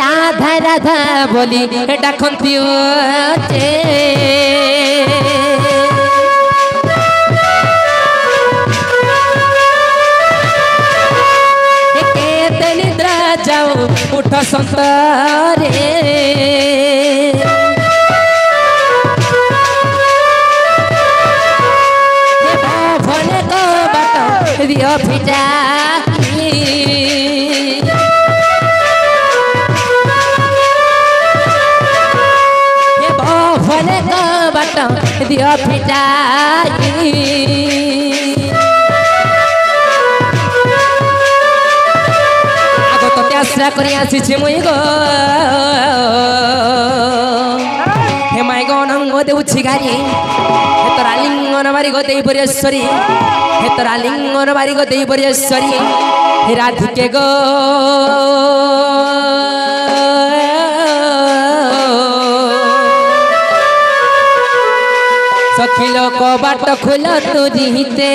राधा राधा बोली डाकती केते निद्रा जाओ उठ संतरे भले को बात दियो फिटा भले को बात दियो फिटा आगो तो आश्रा करी आसी मुई गो हे माई गो नंग देउछि गारी हे तोरा लिंगन मारी गो देई परेश्वरी हे तोरा लिंगन मारी गो देई परेश्वरी हे राधिके गो सखिलो को बाट खुल तू जीते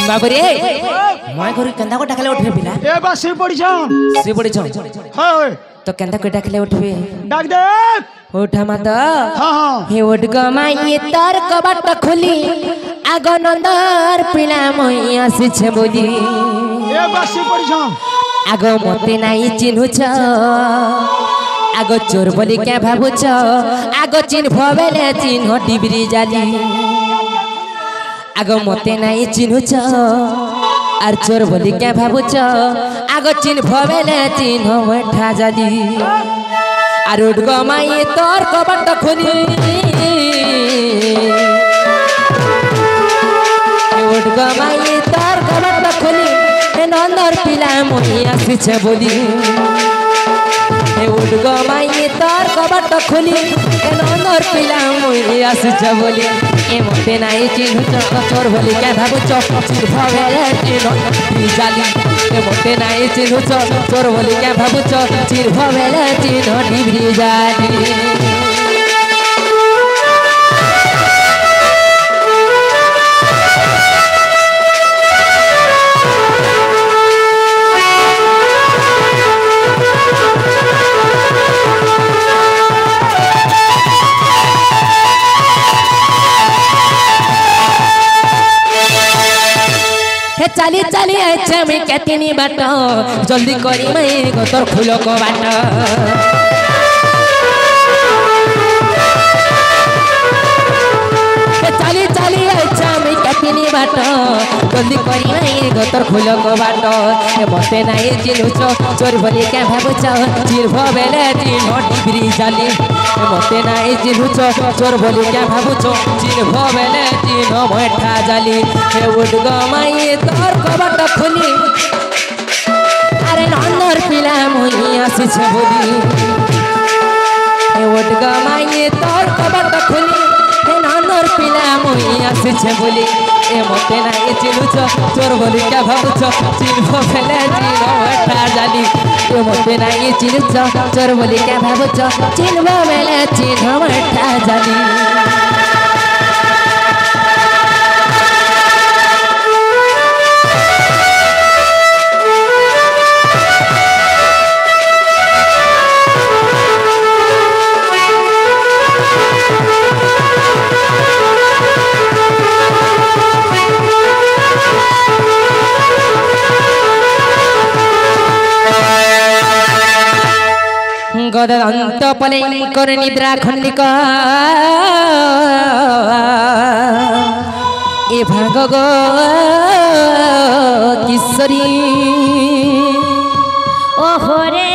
बाबरे मैं घर केंदा को डाकले उठबे पिला ए बा सी पड़ी छ हां तो केंदा को डाकले उठबे डाक दे उठा मत हां हां हे उठ गमाई तार कबाट खुली आगो नंदर पिला मई आसी छे बोली ए बा सी पड़ी छ आगो मते नाई चिन्हु छ आगो चोर बोली क्या भाबु छ आगो चिन्ह बेले चिन्ह डिबरी जाली आगो मते नाई चिन्हु छ आर चोर बोली क्या भाबु छ आगो चिन्ह बेले चिन्ह बैठा जाली आर उठ गमाई तोर कबाट खुली उठ गमाई तोर कबाट खुली नंदर पिला मोही आसी छे बोली उठ गमाई तोर कबाट खुली नंदर पिला मोही आसी छे बोली ए मते नाई चिन्हु छ चोर बोली क्या भाबु छ चिन्ह बेले चिन्ह जाली ए मते नाई चिन्हु छ चोर बोली क्या भाबु छ चिन्ह बेले चिन्ह डिबरी जाली चाली चाली अच्छा मैं कहती बाट जल्दी करी मैं गोतर फूल को बाट चाली चाली अच्छा मैं कहती बाट जल्दी करी मैं गोतर फूल को बाट मते नाई चिन्हु छ चोर बोली क्या भाबु छ चिन्ह बेले चिन्ह डिबरी जाली मते नाई चिन्हु छ चोर बोली क्या भाबु छ चिन्ह बेले चिन्ह बैठा जाली हे उठ गमाई तोर कबाट खुली अरे नंदर पिला मोही आसी छे बोली हे उठ गमाई तोर कबाट खुली हे नंदर पिला मोही आसी छे बोली ए मते नाई चिन्हु छ चोर बोली क्या भाबु छ चिन्ह बेले चिन्ह बैठा जाली ए मते नाई चिन्हु छ चोर बोली क्या भाबु छ चिन्ह बेले चिन्ह बैठा जाली गदंत पले कर निद्रा खंडिक ए भाग गो किशोरी ओहो रे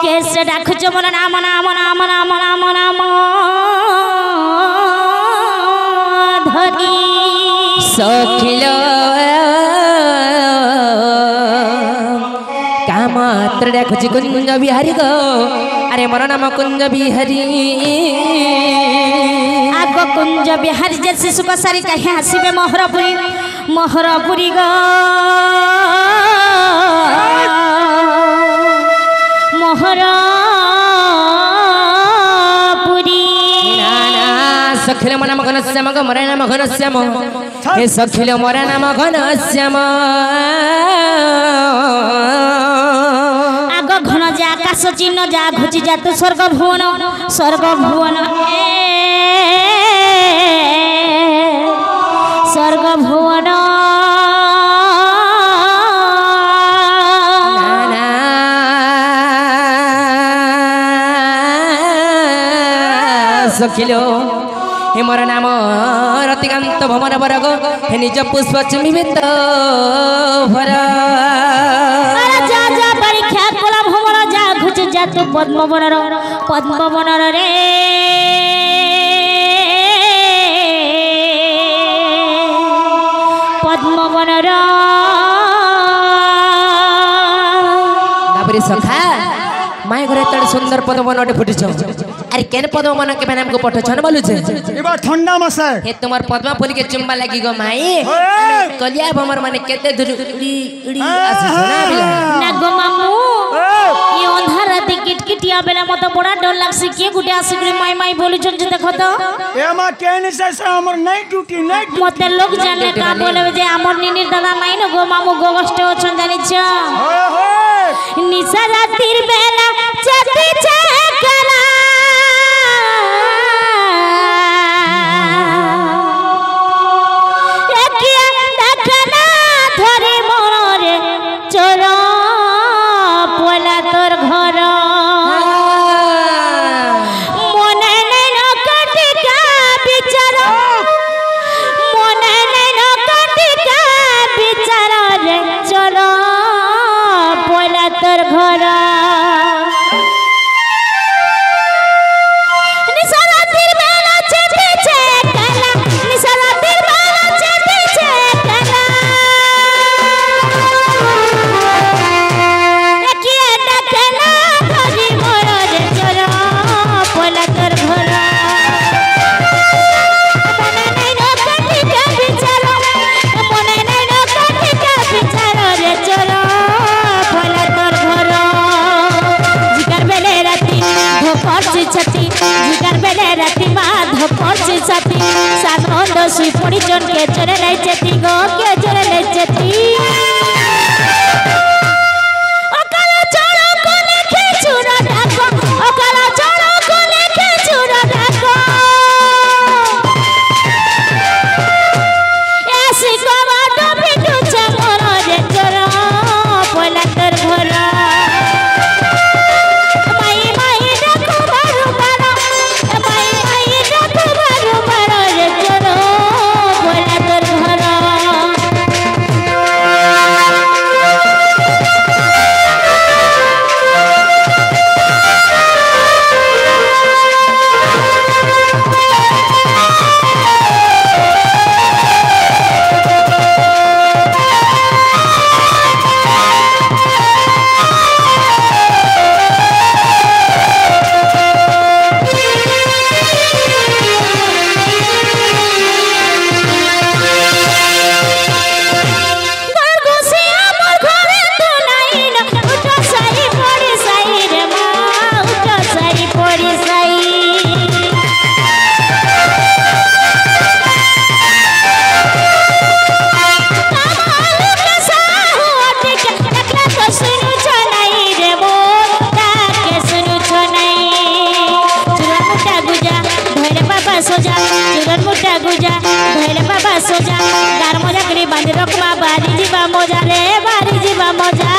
कैसे डाकुच मोर नाम नाम नाम नाम नाम नाम धरी सखिलो मात्र देखुची कुंज बिहारी गो अरे मोर नाम कुंज बिहारी कुंज बिहारी जे शिशु का सारी कहीं हसीबे मोहरपुरी मोहरपुरी ग मोहरपुरी सखिल मन मघन श्याम ग मरे नाम घन श्याम हे सखिल मोरा नाम घन श्याम आग घन जा आकाश चिन्ह जा घुची जा तू स्वर्ग भुवन स्वर्ग भुवन सखिलो हे मोर नाम रतिकांत भमर बरग हे निज पुष्प चुमिबित भर जा जा परीक्षा कोला भमर जा घुच जा तू पद्मवनर रे पद्मवनर बाबरी सखा माय घरे तड़ सुंदर पद्मवन अटे फुटिछ अरे केन पद्मवन के मैंने हमको पठो छन बोलु छे एबा ठंडा मसे हे तुम्हार पद्मा फूल के चुम्मा लागी गो माई कलिया भमर माने केते दूर उड़ी उड़ी आसी सुना बिला ना गो मामू ये अंधार रात किटकिटिया बेला मत बड़ा डर लागसी के गुटे आसी माई माई बोलु छन जे देखो तो ए मा केन से हमर नहीं ड्यूटी नहीं मते लोग जाने का बोले जे हमर निनिर दादा माई न गो मामू गो कष्ट छन जानि छ निशा रातिर बेला चती छे कला एकिया देखना धरे मनरे चोर पोला तोर घर मने नै न कटिका विचार मने नै न कटिका विचार रे चोर पोला तोर घर सुई पड़ी जन के चले नहीं चती गो के चले नहीं चती ओकाला चलो को लेके चुरा डाको ओकाला चलो को लेके चुरा डाको ऐसी कवा तो बिटू चमोरा रे चोरा पोला तर भरा माई माई डाको बारू बारो माई माई डाको बारू बारो रे चोरा सोजा चुरन मुटा गुजा धैले बाबा सोजा गार मजा करी बांध रखबा बारी जीवा मजा रे बारी जीवा मजा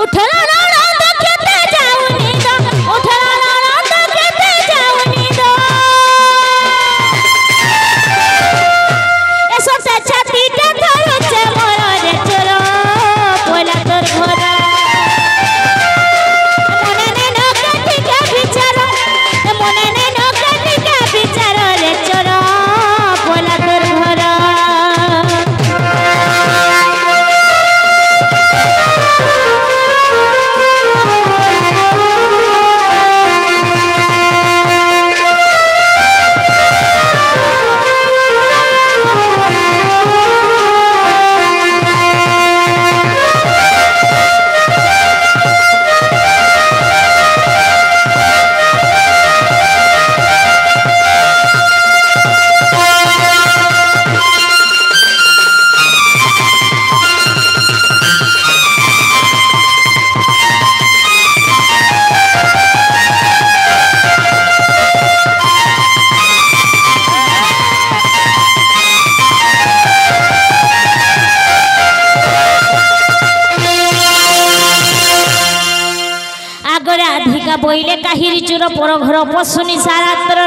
उठला ना तो केते जाऊनी दो उठला ना तो केते जाऊनी दो ए सोटा छाती ते धरो छे मोर रे चलो पोला तोर घर चुर पर घर पशुनी सारात्र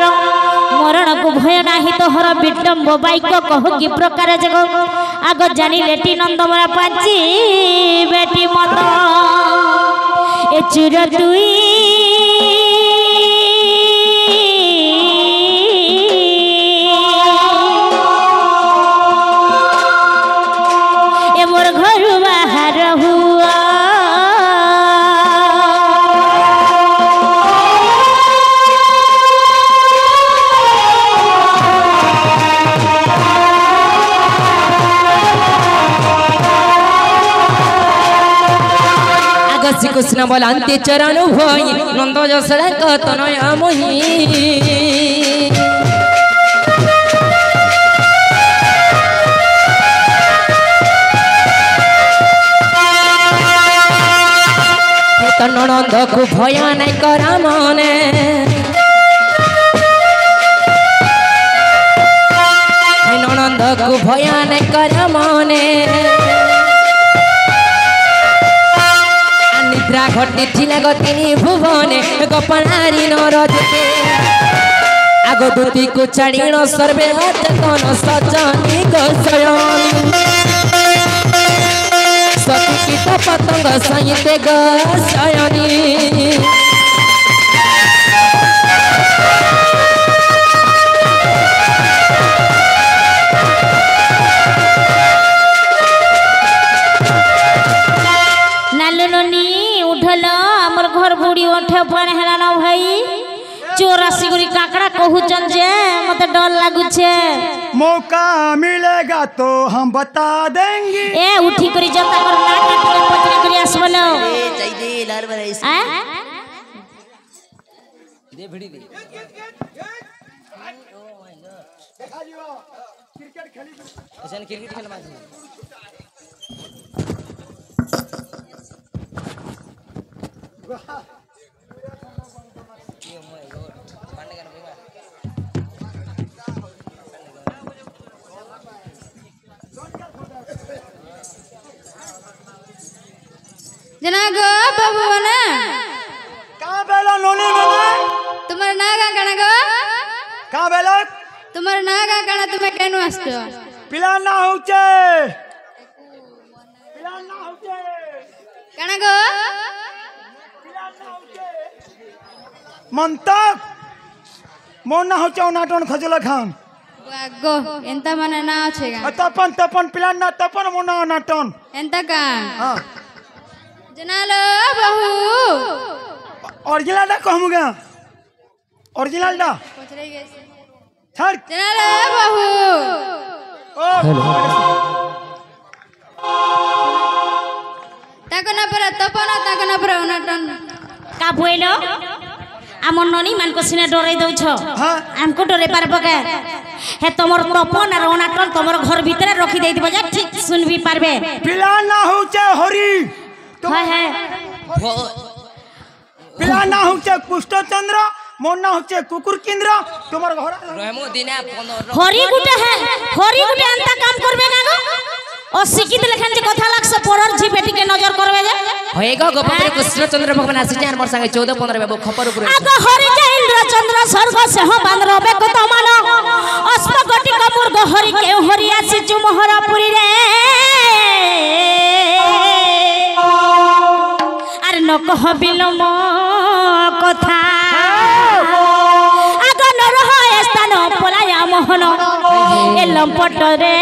मरण को भय नाही तोहर विटम्ब बाइक कह कि प्रकार जग आग जानी लेटी नंद मोरा पाची बेटी मत ए चुर तुई ए मोर घर बाहर हुआ श्री कृष्ण बोलांते चरण भई नंद जसोदा कतनय मोहि नंद को भय नहीं करा मने नंद को भय नहीं करा मने निद्रा घटी थिला गतिनी भुवने गोपनारी नरजते आगो दूती को चाड़ीण सर्वे चेतन सजनी गोसयनी सती कीट पतंग सहिते गोसयनी हमर घर बुढ़ी ओठे पण हेला न भाई 84 गुरी काकड़ा कहूचन जे मते डर लागुछे मौका मिलेगा तो हम बता देंगे ए उठी करी जता कर ना काट के पचरे करी आसबलो ए जय दे लार बरे दे भिड़ी दे क्रिकेट खेली ऐसा क्रिकेट खेल माजी जना गो बाबू बना कहाँ बेलो नोनी बना तुम्हारा नागा कना गो कहाँ बेलो तुम्हारा नागा कना तुम्हें केनु आस्तो पिला ना होचे कना गो मंतक मोन ना होचे नाटन खजला खान गो एंता मने ना आछेगा तपन तपन पिला ना तपन मोन ना नाटन एंता का हां जनालो बहू ओरिजिनल डा कहमुगा ओरिजिनल डा पचरे गए छाड़ जनालो बहू ओ ताको ना पर तपन ताको ना पर नाटन का बोइलो आमर ननी मान को सिने डराई दउछ हां हमको डरे पारबो के हे तमर तपन और ओनाटन तमर घर भीतर रखी देई दिबो जे ठीक सुन भी पारबे पिला ना होचे हरि हाय हाय पिला ना होचे कुष्ठचंद्र मोन ना होचे कुकुर केंद्र तुम्हार घर रहमो दिना 15 हरि गुटे है हरि गुटे अंता काम करबे ना गो ओ शिक्षित लेखन जे कथा लागस पड़र जी बेटी के नजर करबे जे होएगा गोपपुर कृष्णचंद्र भगवान आसी जान मोर संगे 14 15 बेबो खपर ऊपर आग हरि जे इंद्रचंद्र स्वर्ग से हो बांध रबे को तमान अस्म गति कमुर्ग हरि के हरि आसी जु मोहरापुरी रे आर न कह बिलम कथा आग न रह स्थान पलाया मोहन ए लंपट रे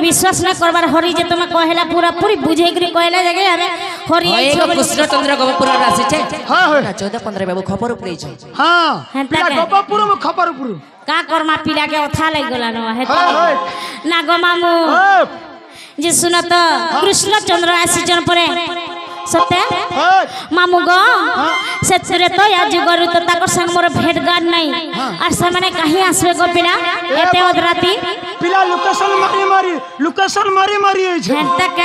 विश्वास ना करबार हरि जे तुम कहला पूरा पूरी बुझे करी कहला जगे हमें हरि होएगा कृष्णचंद्र गोपपुर आसी छे हां हो 14 15 बेबो खपर ऊपर छ हां हेंता पिला के? गोपपुर में खपर ऊपर का करमा पिला के अथा लग गला न है हां हो ना गो मामू जे सुनत कृष्णचंद्र आसी जन परे सत्य मामू गो से तो या जुगरु तो ताकर संग मोर भेट गाड नहीं और से माने कहीं आसबे गो पिला एते ओदराती पिला लोकेशन मारी छै तक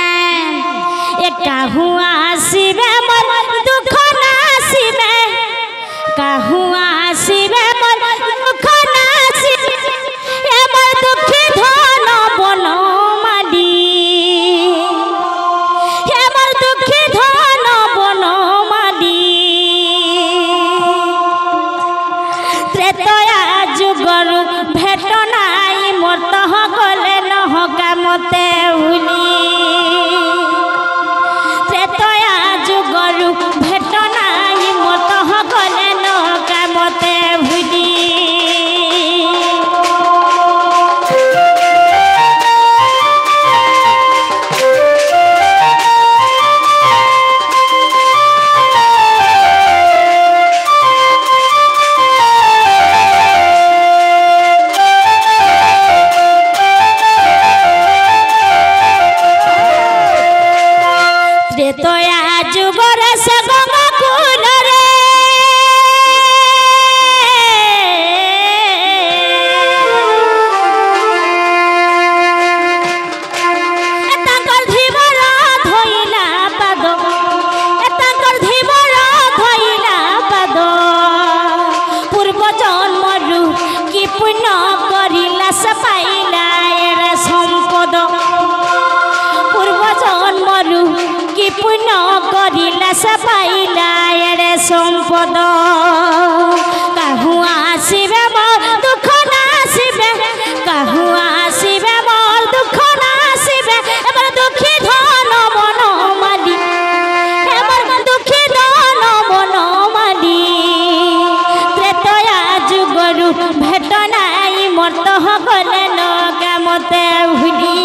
एक हुआ आसीबे मोर दुख नासीबे हुआ आसीबे मोर दुख नासीबे ए मोर दुखी धन बनो माली ए मोर दुखी धन बनो माली त्रेतया जुगर भेट नाई मोर तह गले नहका मते हुली त्रेतया जुगर भेट नाई मोर तह गले नहका मते हुली সম্পদ কাহু আসিবে মোর দুঃখ না আসিবে কাহু আসিবে মোর দুঃখ না আসিবে এবার দুঃখী ধন মন মালি এবার দুঃখী ধন মন মালি ত্রেতয়া যুগরু ভেট নাই মোর তহ গলে নগা মতে ভুলি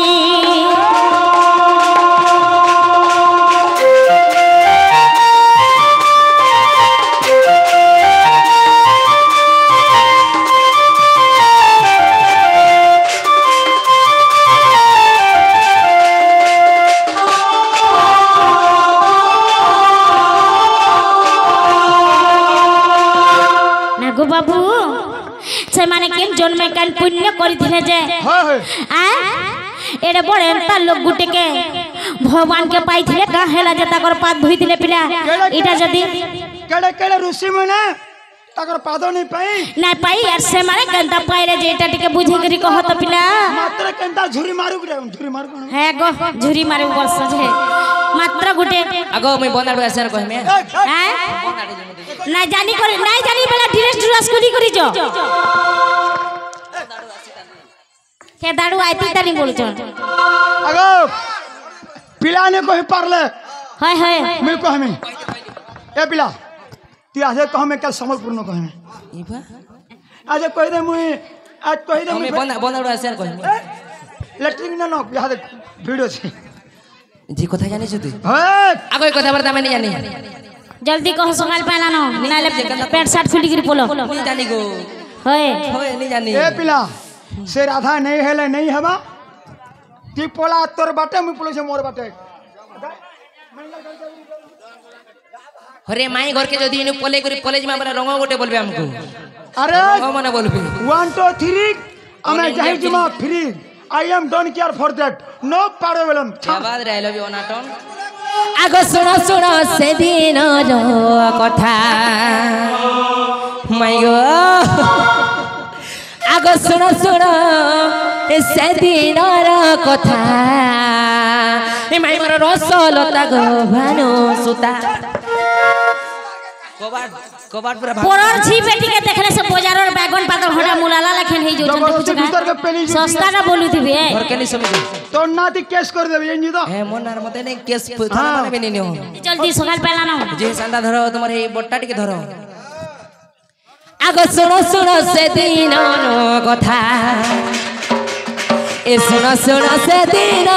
बाबू से माने केन जन्मे कान पुण्य करिथिले जे आ एडे बड़े एंता लोग गुटे के भगवान के पाइथिले का हेला जे ताकर पाद धोइथिले पिला इटा जदी केड़े केड़े ऋषि मने ताकर पाद नहीं पाई यार से माने केंता पाइले जे इटा टिके बुझे करी कहत पिला मात्र केंता झुरी मारू है गो झुरी मारू वर्ष जे मात्र गुटे आगो मैं बनाडो आसर कहमे हैं ना जानी बेला ड्रेस करी जो के दाडू आइती तानी बोलछन आगो पिला ने कहि पारले हाय मैं कहमे ए पिला ती आज कहमे कल संबलपुर न कहमे इबा आज कहि दे मुई आज कहि दे मैं बनाडो आसर कहमे लेट्रिन न यहाँ देख वीडियो छे जी कथा जानि छु तू हां आगो कथा बर्ता मैं नहीं जानी जल्दी कहो सकाल पहला न नाले पेट शर्ट खुली गिरी पोलो नहीं जानी गो होय नहीं जानी ए पिला से राधा नहीं हेले नहीं हवा ती पोला तोर बाटे मुई पोले से मोर बाटे अरे माई घर के जदी इनु पोले करी कॉलेज में बरा रंग गोटे बोलबे हमको अरे रंग माने बोलबे 1 2 3 हमें जाहि जमा free I am don't care for that no problem क्या बात रे आई लव यू अनाटन आगो सुनो से दिन कथा माई गो आगो सुनो से दिन कथा माई मोर रसलता गो भानु सुता कबाड़ पूरा पोरर छी बेटी के देखले से बाजार और बैगन पागल हटा मुलाला लखन हे जो सस्ता ना बोलू थी बे घर के नहीं समझ तो नाती केस कर देबे एनी तो ए मोनार मते नहीं केस थाना माने भी नहीं हो जल्दी सकाल पहला ना जे संडा धरो तुम्हारे बट्टा टिके धरो आगो सुनो से दिन कथा ए सुनो से दिन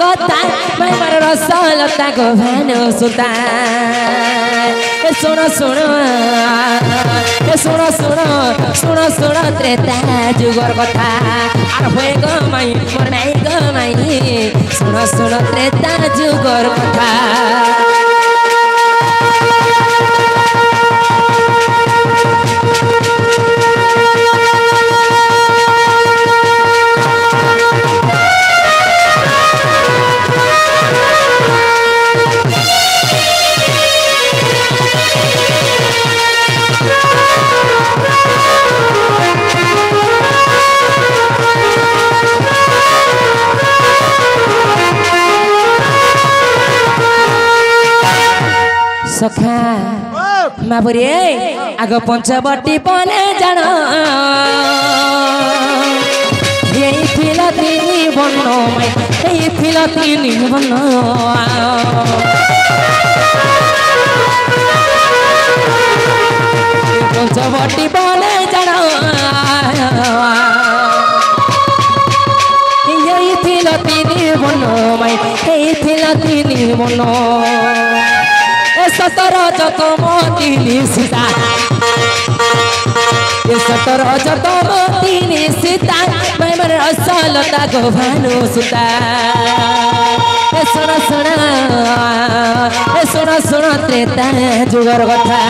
कथा मैं मर रसलता गो भानु सुता ए सुनो त्रेता जुगर कथा आर होए गो माई मोर नाई गो माई सुनो त्रेता जुगर कथा बाबुरे आग पंचवटी बने जान यही फिल तीनी बन यही फिल तीनी बन पंचवटी बने जान यही फिल तीनी बन यही फिल तीनी बन सतर जतम तीनी सीता सतर जतम तीनी सीता मैमर रसलता गो भानु सुता सुन सुन सुन सुन त्रेता जुगर कथा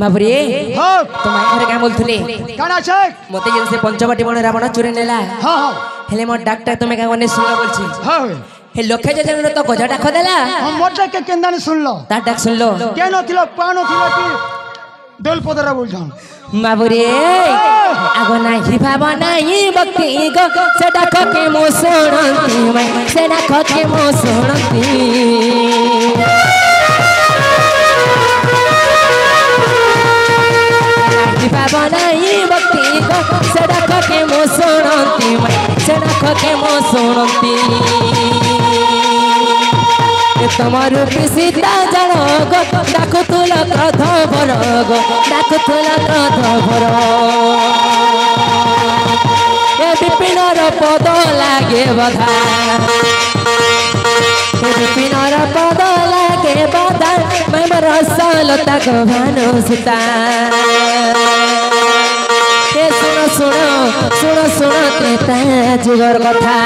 बाबुरे तुम घर क्या बोलथुले काना छे मते जन से पंचवटी बन रावण चोरी नेला हां हां हेले मोर डॉक्टर तुमे का गने सुनला बोलछि हां हे लखे जन तो गजा डाख देला हम मोटे के केंदाने सुनलो ता डाक सुनलो के नथिलो पानो थिलो कि दोल पदरा बोलछन बाबुरे आगो नाही भाव नाही भक्ति गो से डाख के मो सुनंती मैं से डाख के मो सुनंती बनाई भक्ति को सड़क के मो सुनती मैं सड़क के मो सुनती तमर सीता जन गो डाकु तुल क्रोध भर गो डाकु तुल क्रोध भर विपिन पद लागे बधा विपिन पद लागे बधा मैं रसलता गो भानु सुता सुन सुन सुन सुन त्रेता जुगर कथा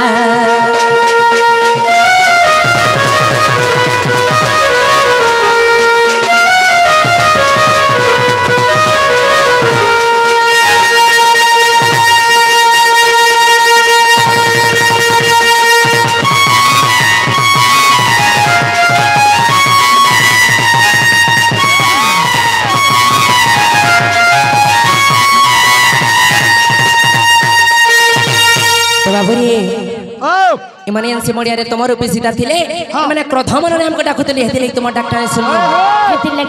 बाबुरे इमाने से मडिया रे तमरो पेसीता थिले माने क्रोध मन रे हमको डाकुतली हेतिले तुम डॉक्टर सुन हेतिले